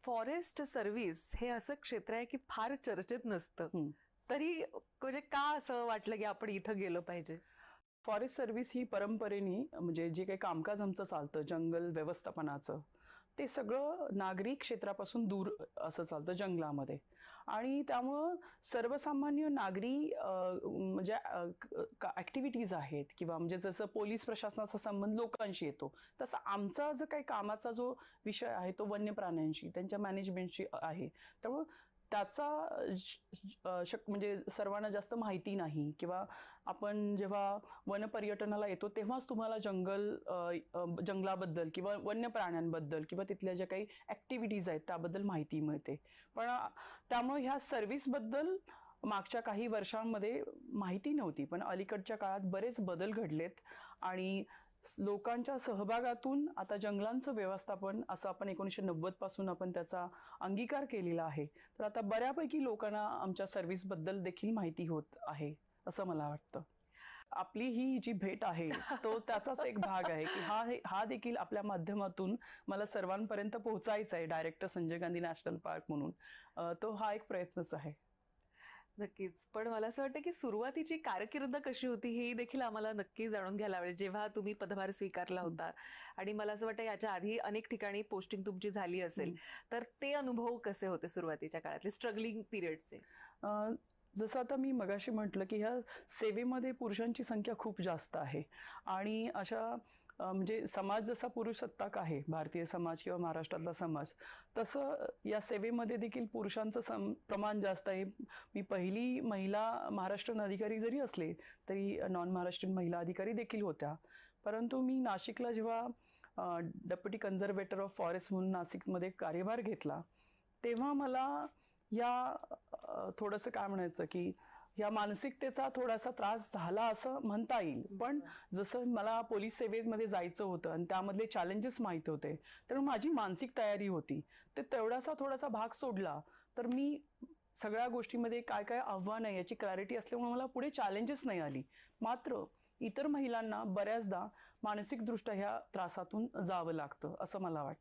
Forest service हे असं क्षेत्र आहे की फार चर्चेत नसतं, तरी म्हणजे का असं वाटलं की आपण इथं गेलं पाहिजे? फॉरेस्ट सर्व्हिस ही परंपरेने म्हणजे जे काही कामकाज आमचं चालतं जंगल व्यवस्थापनाचं, ते सगळं नागरी क्षेत्रापासून दूर असं चालतं जंगलामध्ये. आणि त्यामुळं सर्वसामान्य नागरी म्हणजे ॲक्टिव्हिटीज आहेत किंवा म्हणजे जसं पोलीस प्रशासनाचा संबंध लोकांशी येतो, तसं आमचा जो काही कामाचा जो विषय आहे तो वन्य प्राण्यांशी त्यांच्या मॅनेजमेंटशी आहे. त्यामुळं त्याचा म्हणजे सर्वांना जास्त माहिती नाही किंवा आपण जेव्हा वनपर्यटनाला येतो तेव्हाच तुम्हाला जंगलाबद्दल किंवा वन्य प्राण्यांबद्दल किंवा तिथल्या ज्या काही ॲक्टिव्हिटीज आहेत त्याबद्दल माहिती मिळते. पण त्यामुळे ह्या सर्व्हिसबद्दल मागच्या काही वर्षांमध्ये माहिती नव्हती, पण अलीकडच्या काळात बरेच बदल घडलेत आणि लोकांच्या सहभागातून आता जंगलांचं व्यवस्थापन असं आपण 1990 पासून आपण त्याचा अंगीकार केलेला आहे. तर आता बऱ्यापैकी लोकांना आमच्या सर्व्हिसबद्दल देखील माहिती होत आहे असं मला वाटतं. आपली ही जी भेट आहे तो त्याचाच एक भाग आहे की हा देखील आपल्या माध्यमातून मला सर्वांपर्यंत पोहोचायचा आहे. Director Sanjay Gandhi national park म्हणून तो हा एक प्रयत्नच आहे. नक्कीच. पण मला असं वाटतं की सुरुवातीची कारकीर्द कशी होती हे देखील आम्हाला नक्की जाणून घ्यायला आवडेल. जेव्हा तुम्ही पदभार स्वीकारला होता आणि मला असं वाटतं याच्या आधी अनेक ठिकाणी पोस्टिंग तुमची झाली असेल, तर ते अनुभव कसे होते सुरुवातीच्या काळातले स्ट्रगलिंग पिरियडचे? जसं आता मी मगाशी म्हटलं की ह्या सेवेमध्ये पुरुषांची संख्या खूप जास्त आहे आणि अशा म्हणजे समाज जसा पुरुषसत्ताक आहे भारतीय समाज किंवा महाराष्ट्रातला समाज, तसं या सेवेमध्ये देखील पुरुषांचं प्रमाण जास्त आहे. मी पहिली महिला महाराष्ट्रीयन अधिकारी जरी असले तरी नॉन महाराष्ट्रीयन महिला अधिकारी देखील होत्या. परंतु मी नाशिकला जेव्हा डेप्युटी कन्झर्वेटर ऑफ फॉरेस्ट म्हणून नाशिकमध्ये कार्यभार घेतला, तेव्हा मला या थोडंसं काय म्हणायचं की या मानसिकतेचा थोडासा त्रास झाला असं म्हणता येईल. पण जसं मला पोलीस सेवेमध्ये जायचं होतं आणि त्यामधले चॅलेंजेस माहीत होते, तर माझी मानसिक तयारी होती. तर तेवढासा थोडासा भाग सोडला तर मी सगळ्या गोष्टीमध्ये काय काय आव्हान आहे याची क्लॅरिटी असल्यामुळे मला पुढे चॅलेंजेस नाही आली. मात्र इतर महिलांना बऱ्याचदा मानसिकदृष्ट्या ह्या त्रासातून जावं लागतं असं मला वाटतं.